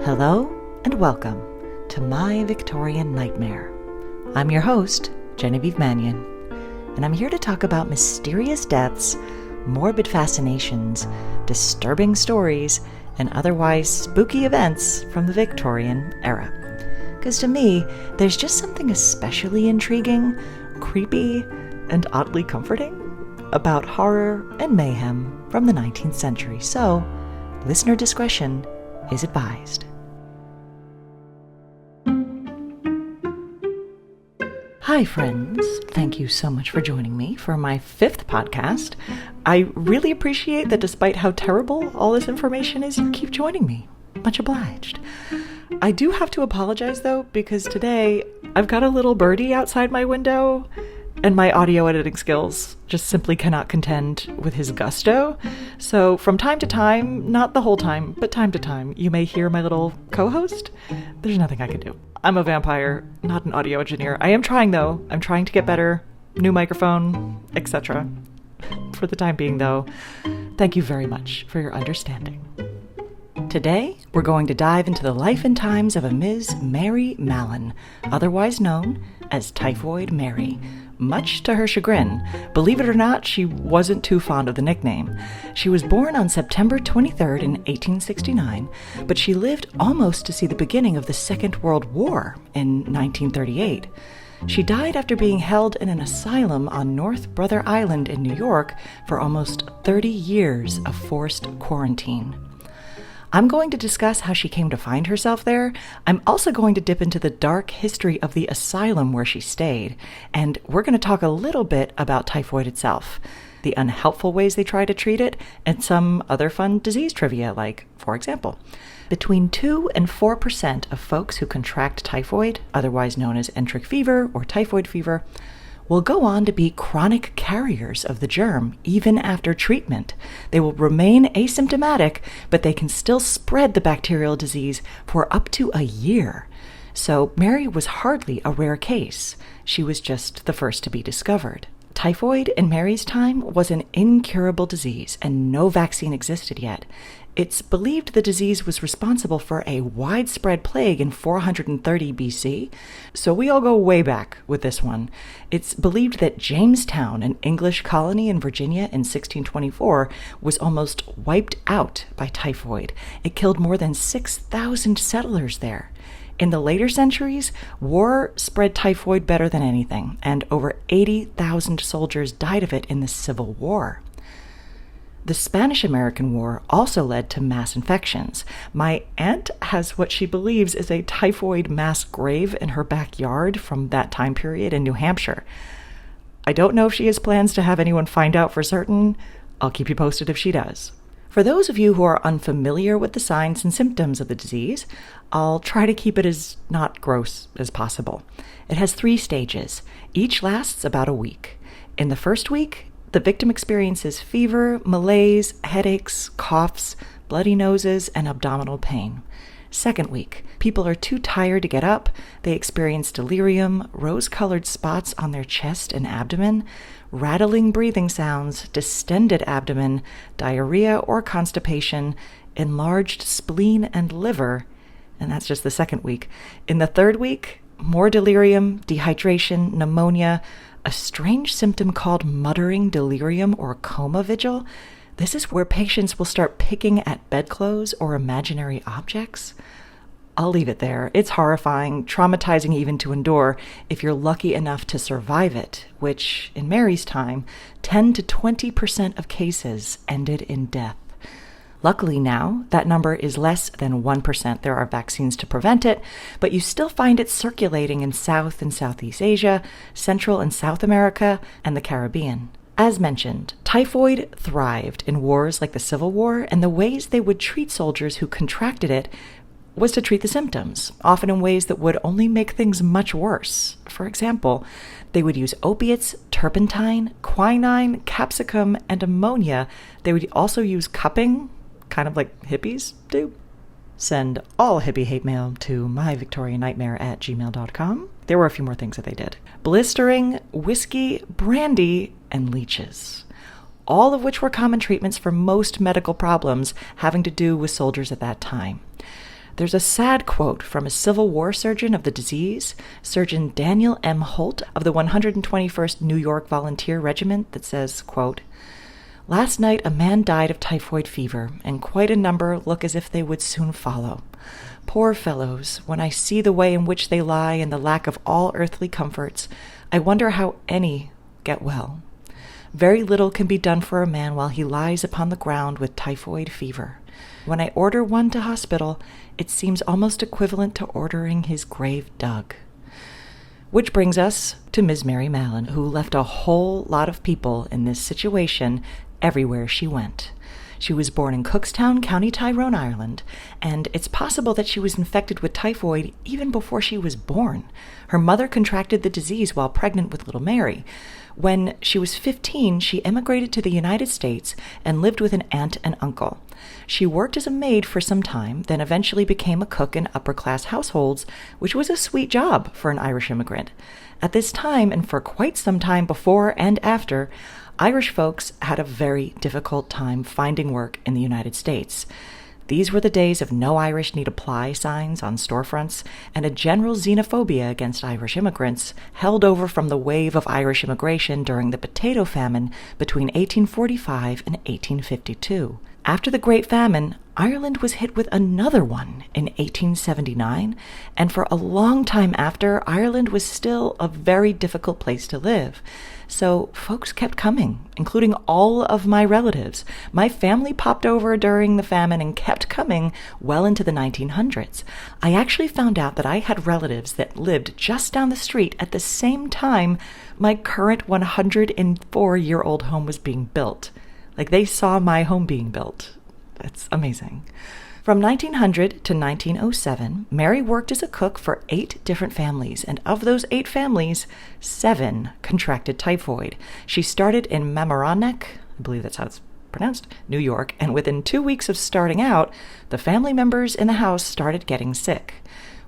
Hello and welcome to My Victorian Nightmare. I'm your host, Genevieve Mannion, and I'm here to talk about mysterious deaths, morbid fascinations, disturbing stories, and otherwise spooky events from the Victorian era. Because to me, there's just something especially intriguing, creepy, and oddly comforting about horror and mayhem from the 19th century. So, listener discretion is advised. Hi friends, thank you so much for joining me for my 5th podcast. I really appreciate that despite how terrible all this information is, you keep joining me. Much obliged. I do have to apologize though, because today I've got a little birdie outside my window and my audio editing skills just simply cannot contend with his gusto. So from time to time, not the whole time, but time to time, you may hear my little co-host. There's nothing I can do. I'm a vampire, not an audio engineer. I am trying though. I'm trying to get better. New microphone, etc. For the time being though, thank you very much for your understanding. Today, we're going to dive into the life and times of a Ms. Mary Mallon, otherwise known as Typhoid Mary. Much to her chagrin, believe it or not, she wasn't too fond of the nickname. She was born on September 23rd in 1869, but she lived almost to see the beginning of the Second World War in 1938. She died after being held in an asylum on North Brother Island in New York for almost 30 years of forced quarantine. I'm going to discuss how she came to find herself there. I'm also going to dip into the dark history of the asylum where she stayed, and we're going to talk a little bit about typhoid itself, the unhelpful ways they try to treat it, and some other fun disease trivia, like, for example, between 2 and 4% of folks who contract typhoid, otherwise known as enteric fever or typhoid fever, will go on to be chronic carriers of the germ even after treatment. They will remain asymptomatic, but they can still spread the bacterial disease for up to a year. So Mary was hardly a rare case. She was just the first to be discovered. Typhoid in Mary's time was an incurable disease, and no vaccine existed yet. It's believed the disease was responsible for a widespread plague in 430 BC, so we all go way back with this one. It's believed that Jamestown, an English colony in Virginia in 1624, was almost wiped out by typhoid. It killed more than 6,000 settlers there. In the later centuries, war spread typhoid better than anything, and over 80,000 soldiers died of it in the Civil War. The Spanish-American War also led to mass infections. My aunt has what she believes is a typhoid mass grave in her backyard from that time period in New Hampshire. I don't know if she has plans to have anyone find out for certain. I'll keep you posted if she does. For those of you who are unfamiliar with the signs and symptoms of the disease, I'll try to keep it as not gross as possible. It has 3 stages. Each lasts about a week. In the first week, the victim experiences fever, malaise, headaches, coughs, bloody noses, and abdominal pain. Second week, people are too tired to get up. They experience delirium, rose-colored spots on their chest and abdomen, rattling breathing sounds, distended abdomen, diarrhea or constipation, enlarged spleen and liver, and that's just the second week. In the third week, more delirium, dehydration, pneumonia, a strange symptom called muttering delirium or coma vigil. This is where patients will start picking at bedclothes or imaginary objects. I'll leave it there. It's horrifying, traumatizing even to endure if you're lucky enough to survive it, which, in Mary's time, 10 to 20% of cases ended in death. Luckily now, that number is less than 1%. There are vaccines to prevent it, but you still find it circulating in South and Southeast Asia, Central and South America, and the Caribbean. As mentioned, typhoid thrived in wars like the Civil War, and the ways they would treat soldiers who contracted it was to treat the symptoms, often in ways that would only make things much worse. For example, they would use opiates, turpentine, quinine, capsicum, and ammonia. They would also use cupping, kind of like hippies do. Send all hippie hate mail to myvictoriannightmare@gmail.com. There were a few more things that they did. Blistering, whiskey, brandy, and leeches. All of which were common treatments for most medical problems having to do with soldiers at that time. There's a sad quote from a Civil War surgeon of the disease, Surgeon Daniel M. Holt of the 121st New York Volunteer Regiment, that says, quote, "Last night a man died of typhoid fever, and quite a number look as if they would soon follow. Poor fellows, when I see the way in which they lie and the lack of all earthly comforts, I wonder how any get well. Very little can be done for a man while he lies upon the ground with typhoid fever. When I order one to hospital, it seems almost equivalent to ordering his grave dug." Which brings us to Ms. Mary Mallon, who left a whole lot of people in this situation everywhere she went. She was born in Cookstown, County Tyrone, Ireland, and it's possible that she was infected with typhoid even before she was born. Her mother contracted the disease while pregnant with little Mary. When she was 15, she emigrated to the United States and lived with an aunt and uncle. She worked as a maid for some time, then eventually became a cook in upper-class households, which was a sweet job for an Irish immigrant. At this time, and for quite some time before and after, Irish folks had a very difficult time finding work in the United States. These were the days of "No Irish Need Apply" signs on storefronts and a general xenophobia against Irish immigrants held over from the wave of Irish immigration during the potato famine between 1845 and 1852. After the Great Famine, Ireland was hit with another one in 1879, and for a long time after, Ireland was still a very difficult place to live. So folks kept coming, including all of my relatives. My family popped over during the famine and kept coming well into the 1900s. I actually found out that I had relatives that lived just down the street at the same time my current 104-year-old home was being built. Like, they saw my home being built. It's amazing. From 1900 to 1907, Mary worked as a cook for 8 different families, and of those 8 families, 7 contracted typhoid. She started in Mamaroneck, I believe that's how it's pronounced, New York, and within 2 weeks of starting out, the family members in the house started getting sick.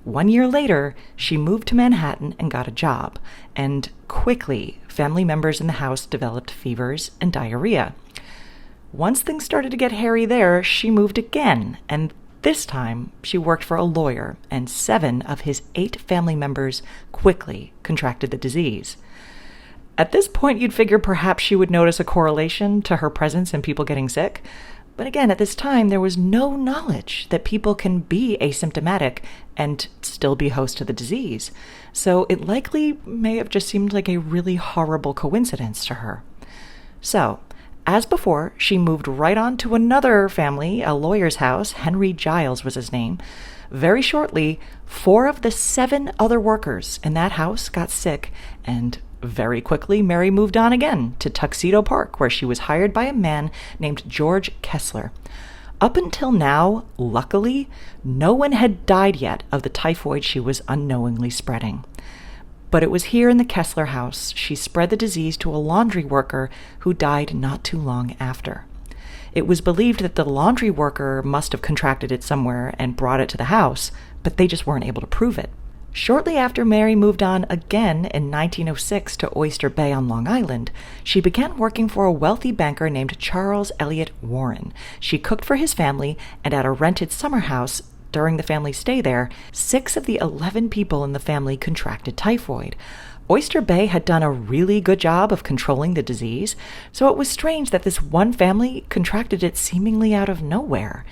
1 year later, she moved to Manhattan and got a job, and quickly, family members in the house developed fevers and diarrhea. Once things started to get hairy there, she moved again, and this time she worked for a lawyer, and 7 of his 8 family members quickly contracted the disease. At this point, you'd figure perhaps she would notice a correlation to her presence in people getting sick. But again, at this time, there was no knowledge that people can be asymptomatic and still be host to the disease. So it likely may have just seemed like a really horrible coincidence to her. So, as before, she moved right on to another family, a lawyer's house. Henry Giles was his name. Very shortly, 4 of the 7 other workers in that house got sick, and very quickly, Mary moved on again to Tuxedo Park, where she was hired by a man named George Kessler. Up until now, luckily, no one had died yet of the typhoid she was unknowingly spreading. But it was here in the Kessler house she spread the disease to a laundry worker who died not too long after. It was believed that the laundry worker must have contracted it somewhere and brought it to the house, but they just weren't able to prove it. Shortly after Mary moved on again in 1906 to Oyster Bay on Long Island, she began working for a wealthy banker named Charles Eliot Warren. She cooked for his family, and at a rented summer house during the family's stay there, 6 of the 11 people in the family contracted typhoid. Oyster Bay had done a really good job of controlling the disease, so it was strange that this one family contracted it seemingly out of nowhere.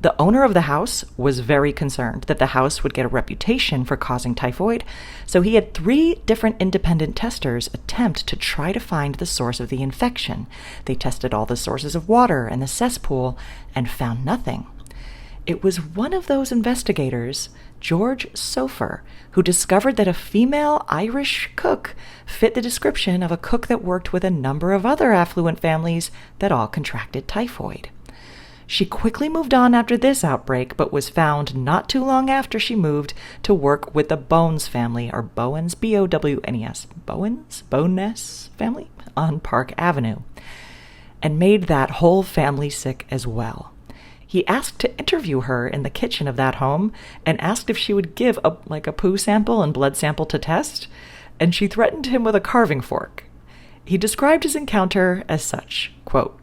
The owner of the house was very concerned that the house would get a reputation for causing typhoid, so he had 3 different independent testers attempt to try to find the source of the infection. They tested all the sources of water and the cesspool and found nothing. It was one of those investigators, George Sofer, who discovered that a female Irish cook fit the description of a cook that worked with a number of other affluent families that all contracted typhoid. She quickly moved on after this outbreak, but was found not too long after she moved to work with the Bones family, or Bowens, B-O-W-N-E-S, Bowness family, on Park Avenue, and made that whole family sick as well. He asked to interview her in the kitchen of that home and asked if she would give a poo sample and blood sample to test, and she threatened him with a carving fork. He described his encounter as such, quote,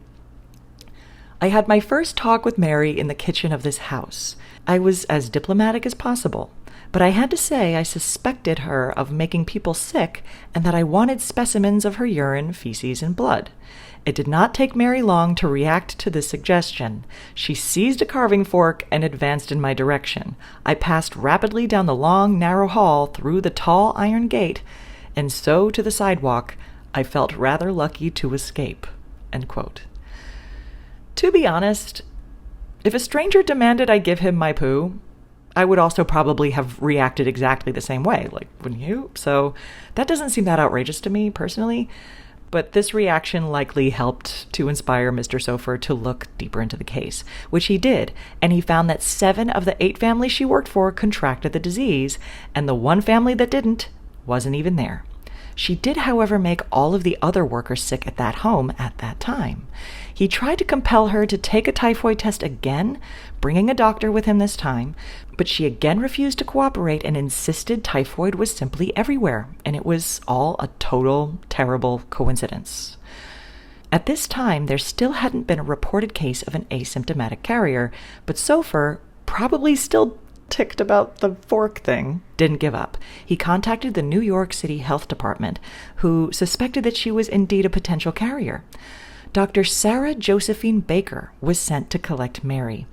I had my first talk with Mary in the kitchen of this house. I was as diplomatic as possible, but I had to say I suspected her of making people sick and that I wanted specimens of her urine, feces, and blood. It did not take Mary long to react to this suggestion. She seized a carving fork and advanced in my direction. I passed rapidly down the long, narrow hall through the tall iron gate, and so to the sidewalk. I felt rather lucky to escape." End quote. To be honest, if a stranger demanded I give him my poo, I would also probably have reacted exactly the same way, like, wouldn't you? So that doesn't seem that outrageous to me, personally. But this reaction likely helped to inspire Mr. Sofer to look deeper into the case, which he did, and he found that 7 of the 8 families she worked for contracted the disease, and the one family that didn't wasn't even there. She did, however, make all of the other workers sick at that home at that time. He tried to compel her to take a typhoid test again, bringing a doctor with him this time, but she again refused to cooperate and insisted typhoid was simply everywhere, and it was all a total, terrible coincidence. At this time, there still hadn't been a reported case of an asymptomatic carrier, but Sofer, probably still ticked about the fork thing, didn't give up. He contacted the New York City Health Department, who suspected that she was indeed a potential carrier. Dr. Sarah Josephine Baker was sent to collect Mary.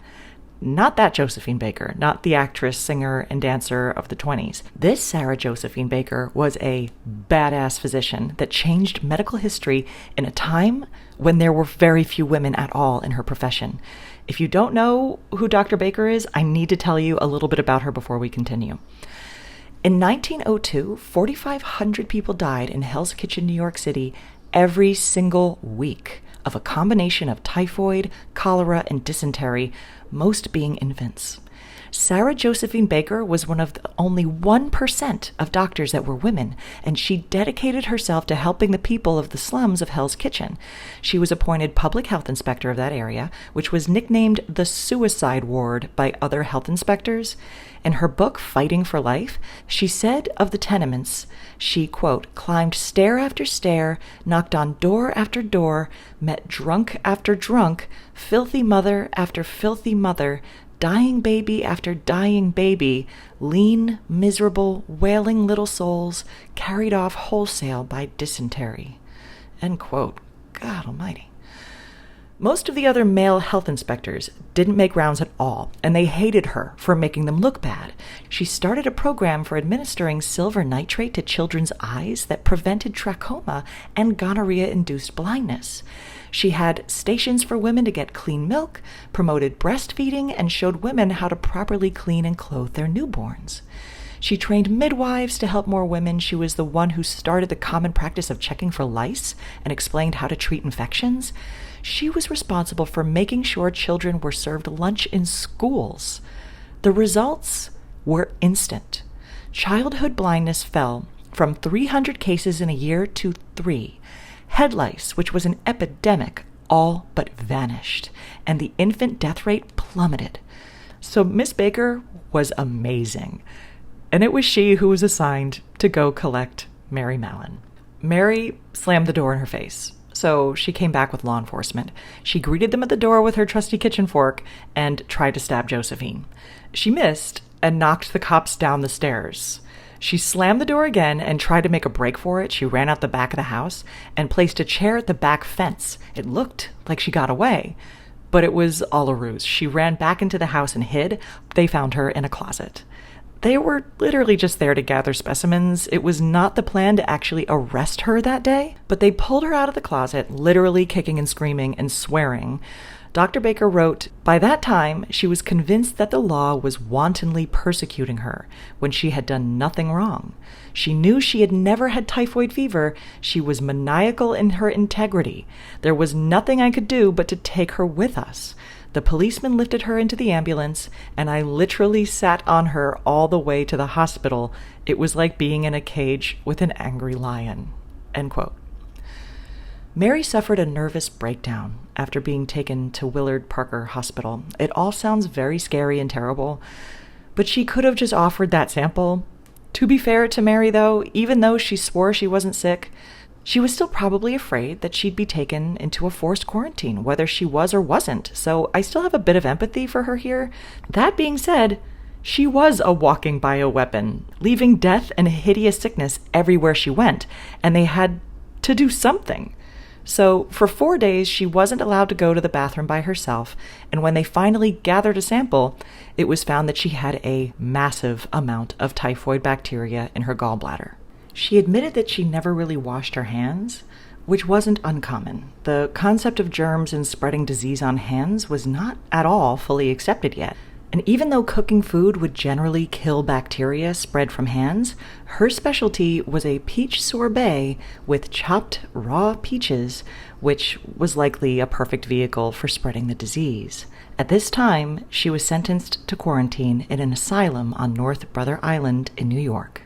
Not that Josephine Baker, not the actress, singer, and dancer of the 20s. This Sarah Josephine Baker was a badass physician that changed medical history in a time when there were very few women at all in her profession. If you don't know who Dr. Baker is, I need to tell you a little bit about her before we continue. In 1902, 4,500 people died in Hell's Kitchen, New York City, every single week of a combination of typhoid, cholera, and dysentery, most being infants. Sarah Josephine Baker was one of the only 1% of doctors that were women, and she dedicated herself to helping the people of the slums of Hell's Kitchen. She was appointed public health inspector of that area, which was nicknamed the suicide ward by other health inspectors. In her book, Fighting for Life, she said of the tenements, she, quote, climbed stair after stair, knocked on door after door, met drunk after drunk, filthy mother after filthy mother, dying baby after dying baby, lean, miserable, wailing little souls, carried off wholesale by dysentery. End quote. God almighty. Most of the other male health inspectors didn't make rounds at all, and they hated her for making them look bad. She started a program for administering silver nitrate to children's eyes that prevented trachoma and gonorrhea-induced blindness. She had stations for women to get clean milk, promoted breastfeeding, and showed women how to properly clean and clothe their newborns. She trained midwives to help more women. She was the one who started the common practice of checking for lice and explained how to treat infections. She was responsible for making sure children were served lunch in schools. The results were instant. Childhood blindness fell from 300 cases in a year to 3. Head lice, which was an epidemic, all but vanished, and the infant death rate plummeted. So Miss Baker was amazing, and it was she who was assigned to go collect Mary Mallon. Mary slammed the door in her face, so she came back with law enforcement. She greeted them at the door with her trusty kitchen fork and tried to stab Josephine. She missed and knocked the cops down the stairs. She slammed the door again and tried to make a break for it. She ran out the back of the house and placed a chair at the back fence. It looked like she got away, but it was all a ruse. She ran back into the house and hid. They found her in a closet. They were literally just there to gather specimens. It was not the plan to actually arrest her that day, but they pulled her out of the closet, literally kicking and screaming and swearing. Dr. Baker wrote, by that time, she was convinced that the law was wantonly persecuting her when she had done nothing wrong. She knew she had never had typhoid fever. She was maniacal in her integrity. There was nothing I could do but to take her with us. The policeman lifted her into the ambulance, and I literally sat on her all the way to the hospital. It was like being in a cage with an angry lion. End quote. Mary suffered a nervous breakdown after being taken to Willard Parker Hospital. It all sounds very scary and terrible, but she could have just offered that sample. To be fair to Mary, though, even though she swore she wasn't sick, She was still probably afraid that she'd be taken into a forced quarantine, whether she was or wasn't, so I still have a bit of empathy for her here. That being said, she was a walking bioweapon, leaving death and hideous sickness everywhere she went, and they had to do something. So for 4 days, she wasn't allowed to go to the bathroom by herself, and when they finally gathered a sample, it was found that she had a massive amount of typhoid bacteria in her gallbladder. She admitted that she never really washed her hands, which wasn't uncommon. The concept of germs and spreading disease on hands was not at all fully accepted yet. And even though cooking food would generally kill bacteria spread from hands, her specialty was a peach sorbet with chopped raw peaches, which was likely a perfect vehicle for spreading the disease. At this time, she was sentenced to quarantine in an asylum on North Brother Island in New York.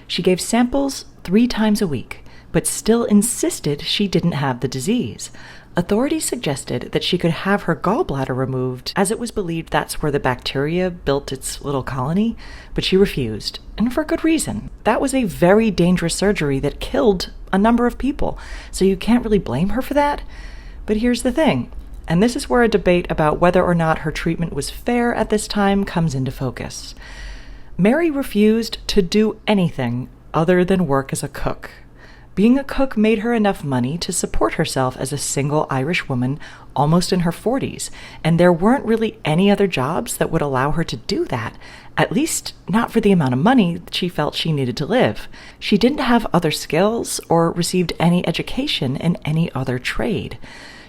She gave samples 3 times a week, but still insisted she didn't have the disease. Authorities suggested that she could have her gallbladder removed, as it was believed that's where the bacteria built its little colony, but she refused, and for good reason. That was a very dangerous surgery that killed a number of people, so you can't really blame her for that. But here's the thing, and this is where a debate about whether or not her treatment was fair at this time comes into focus. Mary refused to do anything other than work as a cook. Being a cook made her enough money to support herself as a single Irish woman almost in her 40s, and there weren't really any other jobs that would allow her to do that, at least not for the amount of money that she felt she needed to live. She didn't have other skills or received any education in any other trade.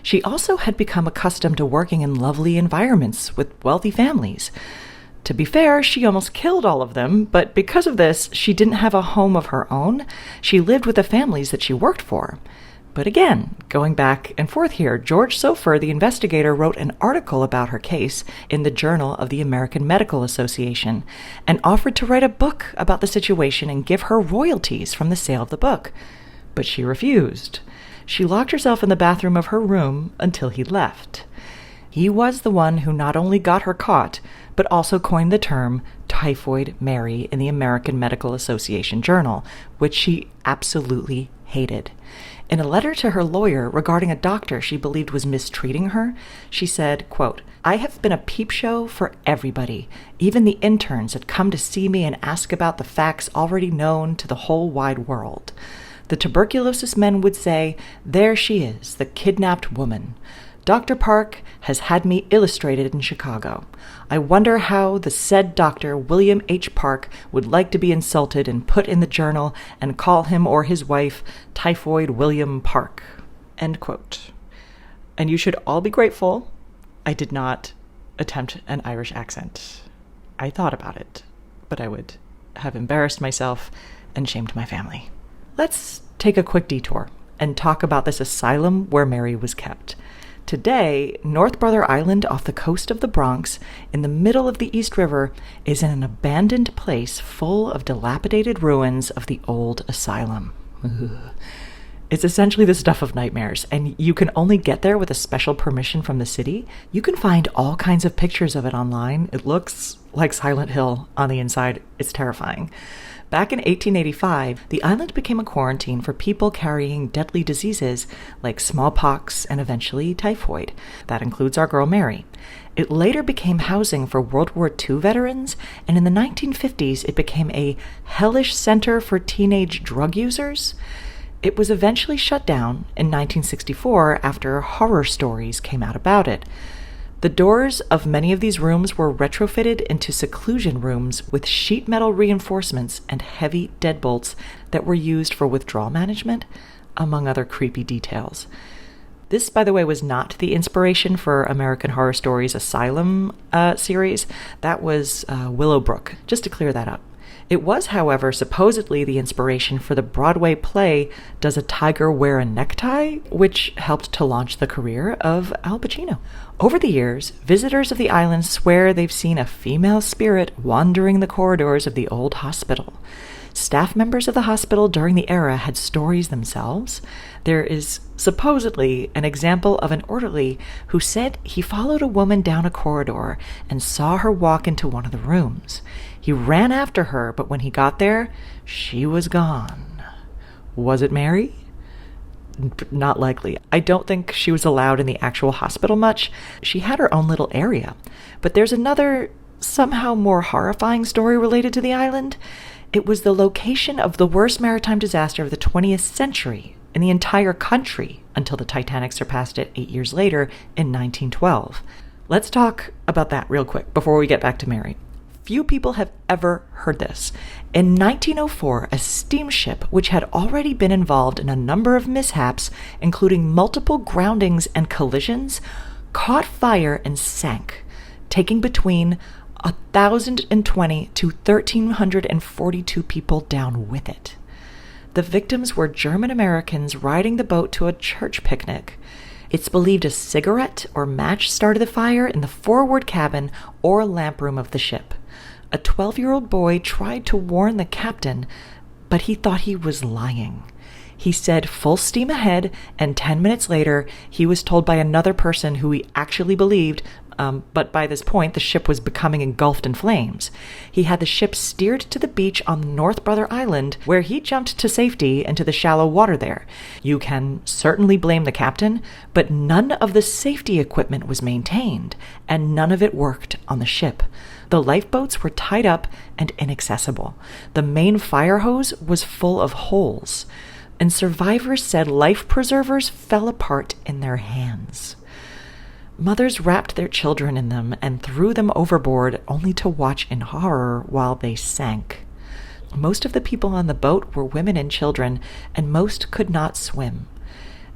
She also had become accustomed to working in lovely environments with wealthy families. To be fair, she almost killed all of them, but because of this, she didn't have a home of her own. She lived with the families that she worked for. But again, going back and forth here, George Sofer, the investigator, wrote an article about her case in the Journal of the American Medical Association and offered to write a book about the situation and give her royalties from the sale of the book. But she refused. She locked herself in the bathroom of her room until he left. He was the one who not only got her caught, but also coined the term Typhoid Mary in the American Medical Association Journal, which she absolutely hated. In a letter to her lawyer regarding a doctor she believed was mistreating her, she said, quote, "I have been a peep show for everybody, even the interns that come to see me and ask about the facts already known to the whole wide world. The tuberculosis men would say, there she is, the kidnapped woman. Dr. Park has had me illustrated in Chicago. I wonder how the said Dr. William H. Park would like to be insulted and put in the journal and call him or his wife Typhoid William Park." End quote. And you should all be grateful I did not attempt an Irish accent. I thought about it, but I would have embarrassed myself and shamed my family. Let's take a quick detour and talk about this asylum where Mary was kept. Today, North Brother Island off the coast of the Bronx, in the middle of the East River, is an abandoned place full of dilapidated ruins of the old asylum. Ugh. It's essentially the stuff of nightmares, and you can only get there with a special permission from the city. You can find all kinds of pictures of it online. It looks like Silent Hill on the inside. It's terrifying. Back in 1885, the island became a quarantine for people carrying deadly diseases like smallpox and eventually typhoid. That includes our girl Mary. It later became housing for World War II veterans, and in the 1950s it became a hellish center for teenage drug users. It was eventually shut down in 1964 after horror stories came out about it. The doors of many of these rooms were retrofitted into seclusion rooms with sheet metal reinforcements and heavy deadbolts that were used for withdrawal management, among other creepy details. This, by the way, was not the inspiration for American Horror Story's Asylum series. That was Willowbrook, just to clear that up. It was, however, supposedly the inspiration for the Broadway play Does a Tiger Wear a Necktie?, which helped to launch the career of Al Pacino. Over the years, visitors of the island swear they've seen a female spirit wandering the corridors of the old hospital. Staff members of the hospital during the era had stories themselves. There is supposedly an example of an orderly who said he followed a woman down a corridor and saw her walk into one of the rooms. He ran after her, but when he got there, she was gone. Was it Mary? Not likely. I don't think she was allowed in the actual hospital much. She had her own little area. But there's another, somehow more horrifying story related to the island. It was the location of the worst maritime disaster of the 20th century in the entire country until the Titanic surpassed it 8 years later in 1912. Let's talk about that real quick before we get back to Mary. Few people have ever heard this. In 1904, a steamship, which had already been involved in a number of mishaps, including multiple groundings and collisions, caught fire and sank, taking between 1,020 to 1,342 people down with it. The victims were German Americans riding the boat to a church picnic. It's believed a cigarette or match started the fire in the forward cabin or lamp room of the ship. A 12-year-old boy tried to warn the captain, but he thought he was lying. He said full steam ahead, and 10 minutes later, he was told by another person who he actually believed, but by this point, the ship was becoming engulfed in flames. He had the ship steered to the beach on North Brother Island, where he jumped to safety into the shallow water there. You can certainly blame the captain, but none of the safety equipment was maintained, and none of it worked on the ship. The lifeboats were tied up and inaccessible. The main fire hose was full of holes, and survivors said life preservers fell apart in their hands. Mothers wrapped their children in them and threw them overboard only to watch in horror while they sank. Most of the people on the boat were women and children, and most could not swim,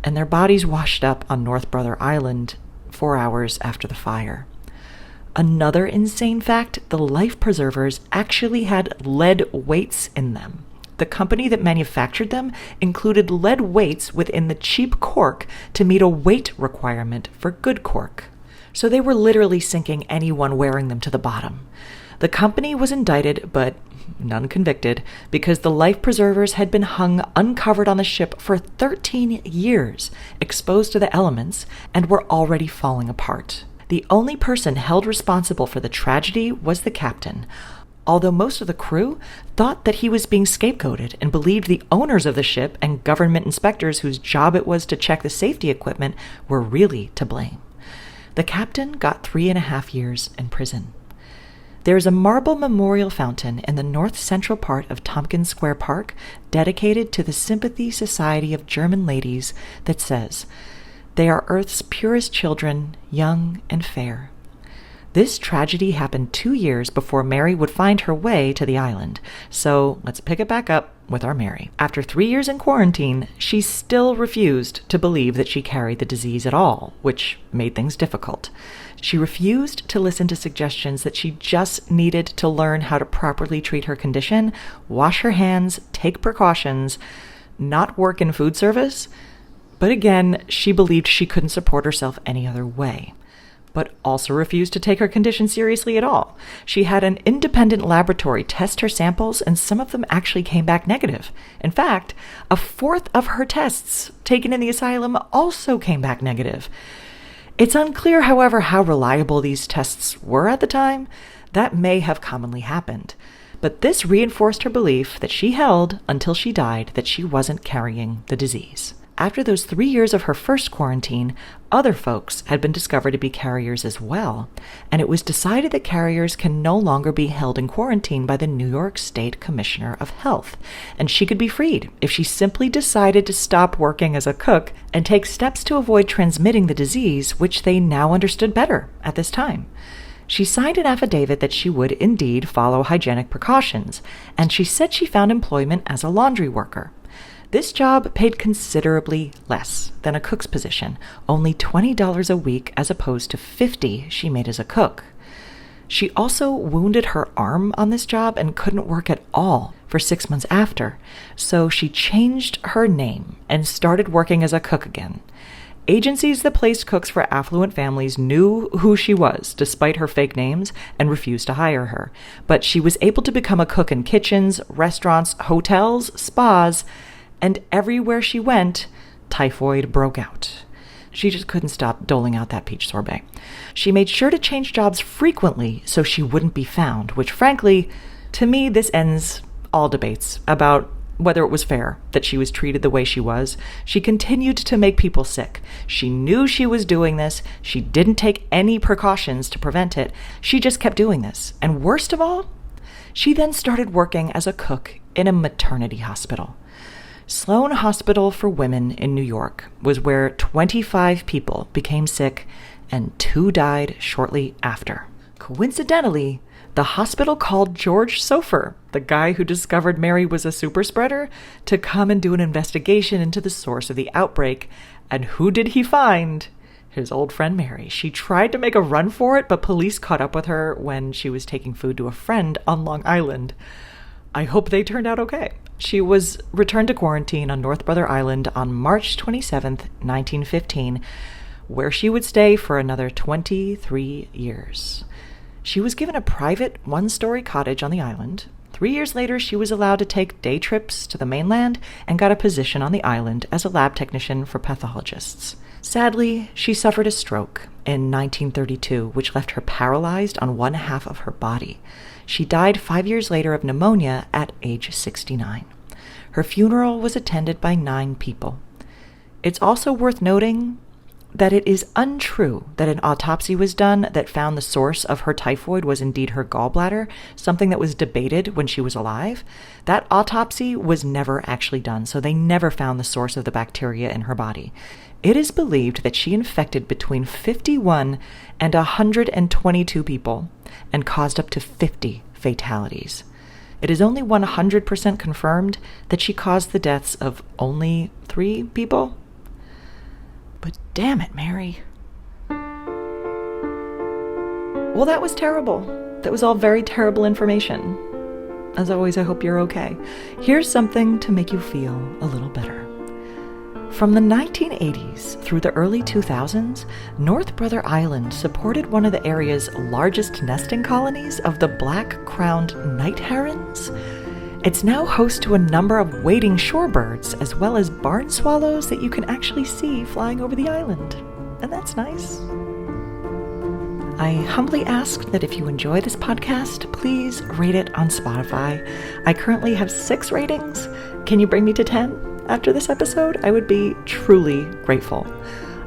and their bodies washed up on North Brother Island 4 hours after the fire. Another insane fact, the life preservers actually had lead weights in them. The company that manufactured them included lead weights within the cheap cork to meet a weight requirement for good cork. So they were literally sinking anyone wearing them to the bottom. The company was indicted, but none convicted, because the life preservers had been hung uncovered on the ship for 13 years, exposed to the elements, and were already falling apart. The only person held responsible for the tragedy was the captain, although most of the crew thought that he was being scapegoated and believed the owners of the ship and government inspectors whose job it was to check the safety equipment were really to blame. The captain got 3.5 years in prison. There is a marble memorial fountain in the north central part of Tompkins Square Park dedicated to the Sympathy Society of German Ladies that says, "They are Earth's purest children, young and fair." This tragedy happened 2 years before Mary would find her way to the island. So let's pick it back up with our Mary. After 3 years in quarantine, she still refused to believe that she carried the disease at all, which made things difficult. She refused to listen to suggestions that she just needed to learn how to properly treat her condition, wash her hands, take precautions, not work in food service. But again, she believed she couldn't support herself any other way, but also refused to take her condition seriously at all. She had an independent laboratory test her samples, and some of them actually came back negative. In fact, a fourth of her tests taken in the asylum also came back negative. It's unclear, however, how reliable these tests were at the time. That may have commonly happened. But this reinforced her belief that she held until she died that she wasn't carrying the disease. After those 3 years of her first quarantine, other folks had been discovered to be carriers as well, and it was decided that carriers can no longer be held in quarantine by the New York State Commissioner of Health, and she could be freed if she simply decided to stop working as a cook and take steps to avoid transmitting the disease, which they now understood better at this time. She signed an affidavit that she would indeed follow hygienic precautions, and she said she found employment as a laundry worker. This job paid considerably less than a cook's position, only $20 a week as opposed to $50 she made as a cook. She also wounded her arm on this job and couldn't work at all for 6 months after, so she changed her name and started working as a cook again. Agencies that placed cooks for affluent families knew who she was, despite her fake names, and refused to hire her. But she was able to become a cook in kitchens, restaurants, hotels, spas, and everywhere she went, typhoid broke out. She just couldn't stop doling out that peach sorbet. She made sure to change jobs frequently so she wouldn't be found, which frankly, to me, this ends all debates about whether it was fair that she was treated the way she was, she continued to make people sick. She knew she was doing this. She didn't take any precautions to prevent it. She just kept doing this. And worst of all, she then started working as a cook in a maternity hospital. Sloan Hospital for Women in New York was where 25 people became sick and 2 died shortly after. Coincidentally, the hospital called George Sofer, the guy who discovered Mary was a super spreader, to come and do an investigation into the source of the outbreak. And who did he find? His old friend Mary. She tried to make a run for it, but police caught up with her when she was taking food to a friend on Long Island. I hope they turned out okay. She was returned to quarantine on North Brother Island on March 27th, 1915, where she would stay for another 23 years. She was given a private 1-story cottage on the island. 3 years later, she was allowed to take day trips to the mainland and got a position on the island as a lab technician for pathologists. Sadly, she suffered a stroke in 1932, which left her paralyzed on one half of her body. She died 5 years later of pneumonia at age 69. Her funeral was attended by 9 people. It's also worth noting that it is untrue that an autopsy was done that found the source of her typhoid was indeed her gallbladder, something that was debated when she was alive. That autopsy was never actually done, so they never found the source of the bacteria in her body. It is believed that she infected between 51 and 122 people and caused up to 50 fatalities. It is only 100% confirmed that she caused the deaths of only 3 people. But damn it, Mary. Well, that was terrible. That was all very terrible information. As always, I hope you're okay. Here's something to make you feel a little better. From the 1980s through the early 2000s, North Brother Island supported one of the area's largest nesting colonies of the black-crowned night herons. It's now host to a number of wading shorebirds, as well as barn swallows that you can actually see flying over the island. And that's nice. I humbly ask that if you enjoy this podcast, please rate it on Spotify. I currently have 6 ratings. Can you bring me to 10 after this episode? I would be truly grateful.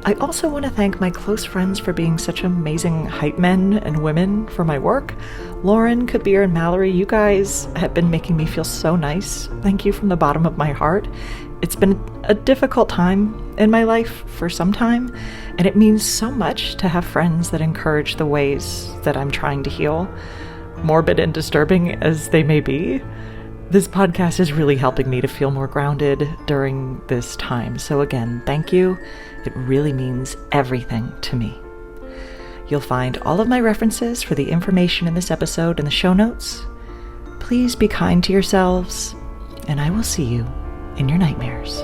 I also want to thank my close friends for being such amazing hype men and women for my work. Lauren, Kabir, and Mallory, you guys have been making me feel so nice. Thank you from the bottom of my heart. It's been a difficult time in my life for some time, and it means so much to have friends that encourage the ways that I'm trying to heal, morbid and disturbing as they may be. This podcast is really helping me to feel more grounded during this time. So again, thank you. It really means everything to me. You'll find all of my references for the information in this episode in the show notes. Please be kind to yourselves, and I will see you in your nightmares.